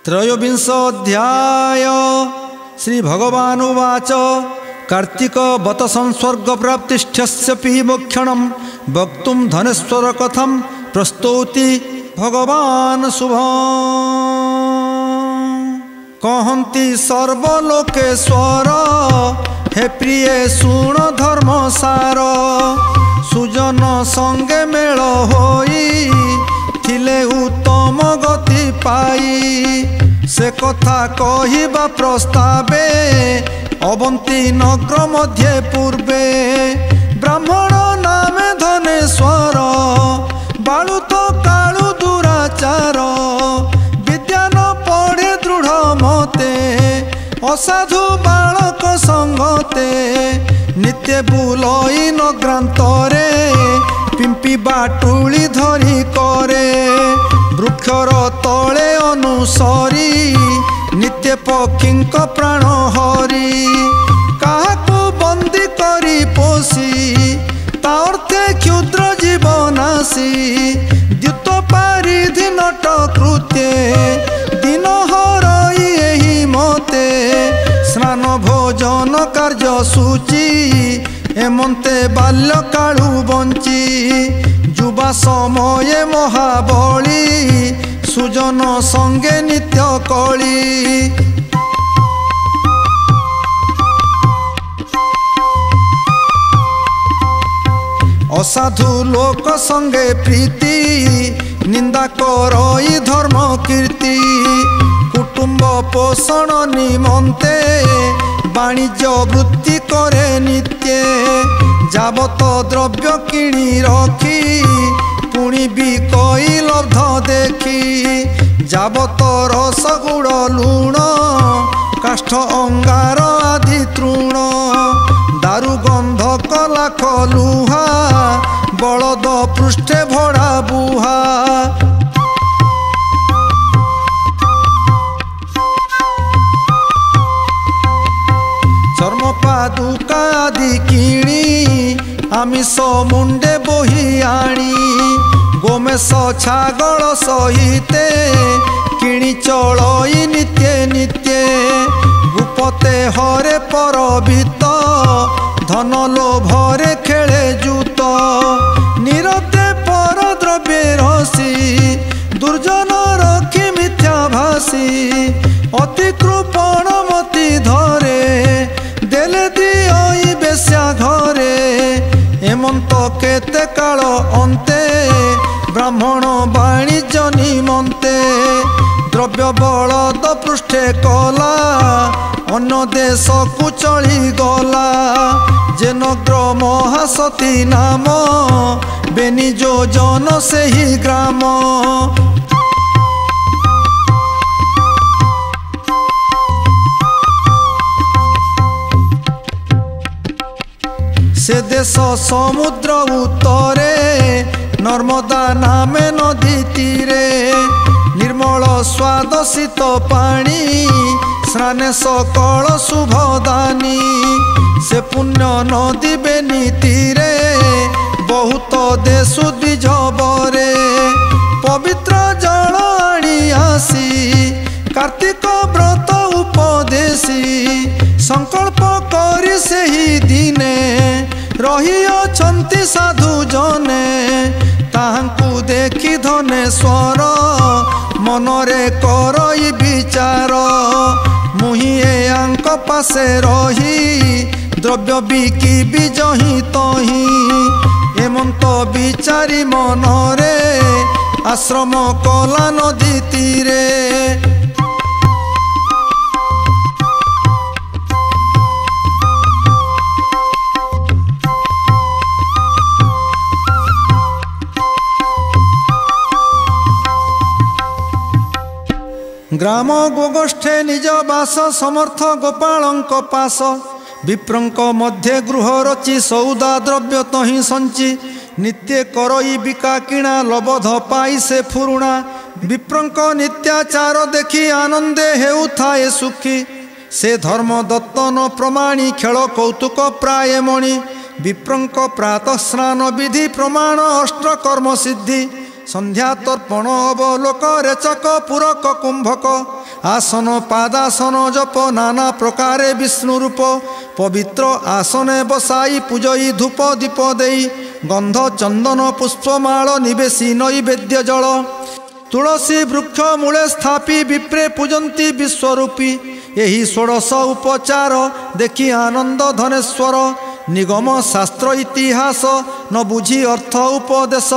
त्रयोविंश अध्याय श्री भगवान उवाच कार्तिक बत संसर्ग प्राप्तिष्ठस्य मोक्षणं वक्तुं धनेश्वर कथं प्रस्तौति भगवान शुभम्। कहन्ति सर्वलोकेश्वर हे प्रिय शुण धर्म सार सुजन संगे मेल होई थिले उत्तम गति पाई से कथा कहिबा प्रस्तावे अवंती नगर मध्य पूर्वे ब्राह्मण नामे धनेश्वर बालुत कालु दुराचार विद्या न पढ़े दृढ़ मते असाधु बालक संगते नित्य बुलई नग्रांतरे पिंपी बाटुली धरी करे वृक्षर तले अनुसरी नित्य पक्षींक प्राण हरि काहाकु बंदी करी पोषी ता अर्थे क्षुद्र जीवनासी द्युत पारिधि नट कृत्ये दिन हरई एहि मते स्नान भोजन कार्य सूची एमंते बाल्य कालु बंची युवा समये महाबली सुजन संगे नित्य कली असाधु लोक संगे प्रीति निंदा करई धर्म कीर्ति कुटुंब पोषण निमंते वाणिज्य वृत्ति करे नित्य जाबत द्रव्य किणी रखी पुणी भी कई लब्ध देखी जाबत रसगुड़ लुण काष्ठ अंगार आदि तृण दारु गंधक लाख लुहा बलद पृष्ठे भड़ा बुहा चर्म पादुका आदि किणी आमिष मुंडे बोही आणी गोमेश छागल सहिते किणी चलई नित्य नित्य गुपते हरे परबित धन लोभरे खेले जूत निरते पर द्रव्ये रसी दुर्जन रखी मिथ्या भासी अति कृपण मति धरे देले दिई बेश्या घरे एमंत केते काल अंते ब्राह्मण वाणिज्य निमंते द्रव्य बलद पृष्ठे कला अन्य देश को चली गला जे नग्र महासती नाम बेनी जोजन से ही ग्राम से देश समुद्र उत्तरे नर्मदा नामे नदी तीरे निर्मल स्वाद शीत पानी स्नाने सकल शुभदानी से पुण्य नदी बेनी तीरे बहुत देशु द्विजबरे पवित्र जल आनी आसी कार्तिक व्रत उपदेशी संकल्प करी सेही दिने रही अछंती साधु जने ताहांकु देखी धनेश्वर मनरे करई विचार मुही यांक पासे रही द्रव्य बिकी बिजही तही एमंत विचारी मनरे आश्रम कला नदी तीरे ग्राम गोगोष्ठे निज बास समर्थ गोपालंक पास विप्रंक मध्य गृह रचि सौदा द्रव्य तहि संचि नित्य करई बिका किणा लबध पाई से फुरुणा विप्रंक नित्याचार देखी आनंदे हेउ थाए सुखी से धर्म दत्तन प्रमाणी खेल कौतुक प्राय मणि विप्रंक प्रातः स्नान विधि प्रमाण अष्ट कर्म सिद्धि संध्या तर्पण अवलोक रेचक पूरक कुंभक आसन पादासन जप नाना प्रकारे विष्णु रूप पवित्र आसने बसाई पूजई धूप दीप देई गंध चंदन पुष्पमाल निवेशी नैवेद्य जल तुलसी वृक्ष मूले स्थापी विप्रे पूजंती विश्वरूपी यही षोडश उपचार देखी आनंद धनेश्वर निगम शास्त्र इतिहास न बुझी अर्थ उपदेश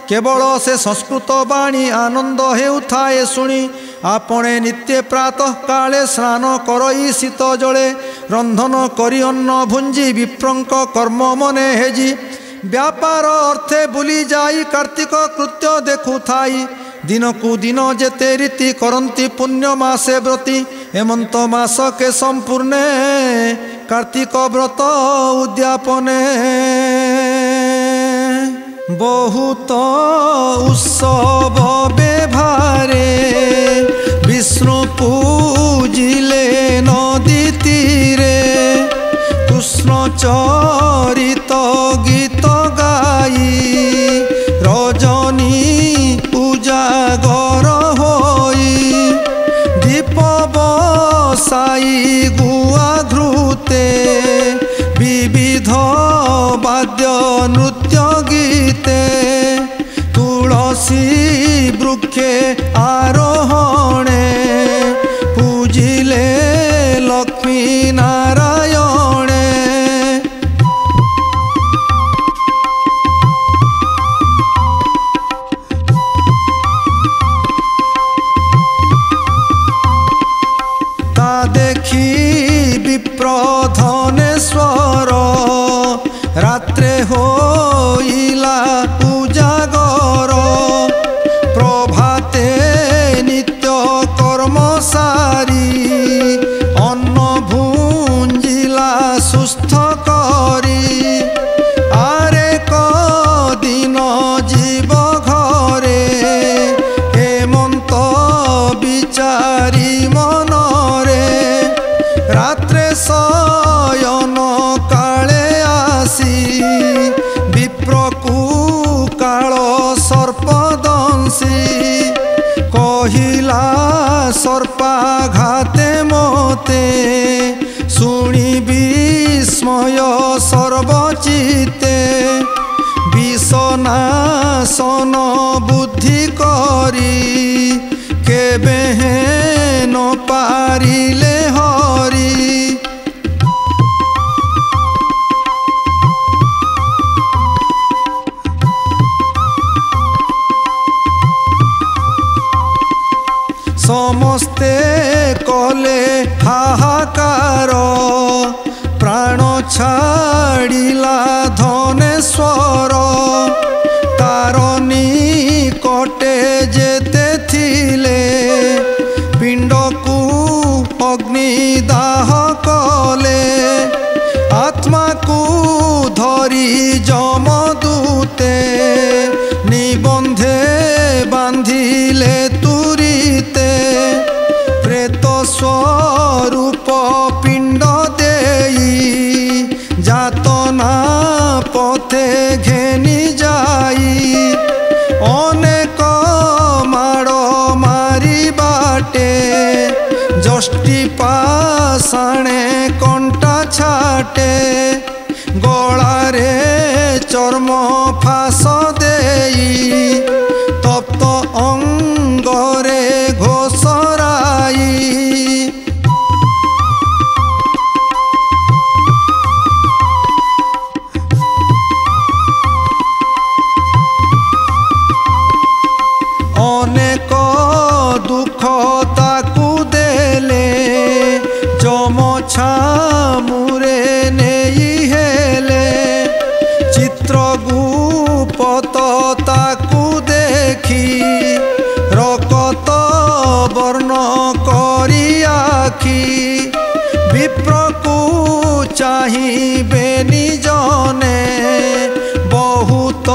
केवल से संस्कृत वाणी आनंद हेउथाए शुणी आपणे नित्य प्रातः काले स्नान करई शीत जले रंधन करी अन्न भुंजी विप्रंक कर्म मने हेजी व्यापार अर्थे बुली जाई कार्तिक कृत्य देखु थाई दिन को दिन जेते रीति करंती पुण्य मासे व्रती हेमंत मास के संपूर्णे कार्तिक व्रत उद्यापने बहुत उत्सव व्यवहारे विष्णु पूजिले नदी तीरे कृष्ण चरित गीत गाई रजनी उजागर होई दीप बसाई गुआ घृते विविध वाद्य नृत्य गीते तुलसी वृक्षे आरोहणे पूजिले लक्ष्मी नारायणे ता देखी विप्रधनेश्वर रात्रे होइला उजागर प्रभाते नित्य कर्म सारी अन्न भुंजिला सुस्थ करी आरे कदिन जीव घरे हेमंत विचारी मनरे रात्रे शयन काले आसी विप्रकु काल सर्पदंशी कहिला सर्पाघाते मोते शुणी विस्मय सर्वचिते विषनाशन बुद्धि करी केबे न पारिले हरि समस्ते कले हाहाकार प्राण छाड़िला धनेश्वर तार निकटे जेते थिले पिंड को अग्निदाह कले आत्मा को धरी जमदूते निबंधे बांधिले तुरीते प्रेत स्वरूप पिंड देई जातना पथे घेनी जाई अनेक माड़ मारी बाटे जष्टि पाषाणे कंटा छाटे गलारे चर्म फास देई तप्त अंगरे घोषराई अनेक दुख ताकू देले जमछा मुरे नेई हेले चित्रगुप्त ताकू देखी रकत वर्ण करी आखी विप्रकु चाहिबे निजने बहुत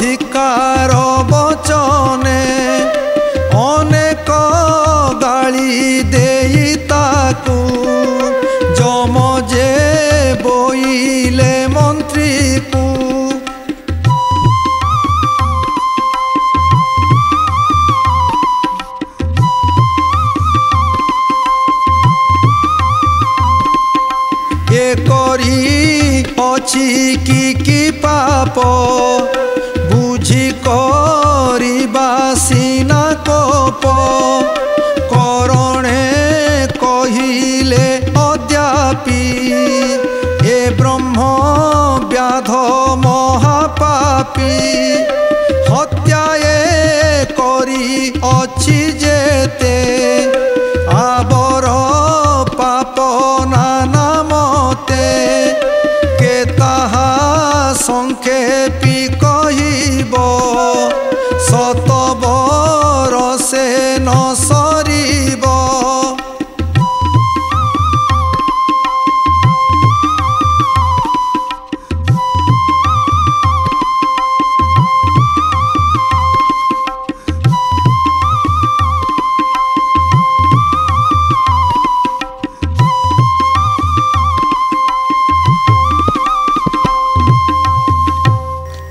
धिकार बचने अनेक गाली देई ताकू जमजे बोइले मंत्री को करी अछि की पाप बुझी करिबा सीना कोप करणे कहिले अद्यापि ए ब्रह्म व्याध महापापी हत्याए करी अछि जेते आबर पाप नाना मते के ताहा संक्षेपी कहिब शत बरसे न सरिब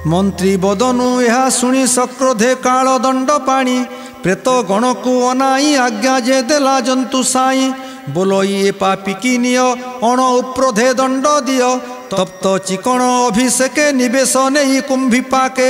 मंत्री बदनु यह शुणी सक्रोधे काल दंड पाणी प्रेत गण को अनाई आज्ञा जे देला जंतु साई बोलो ये पापी की निय अण उप्रोधे दंड दिय तप्त चिकण अभिषेके निवेश नहीं कुंभी पाके।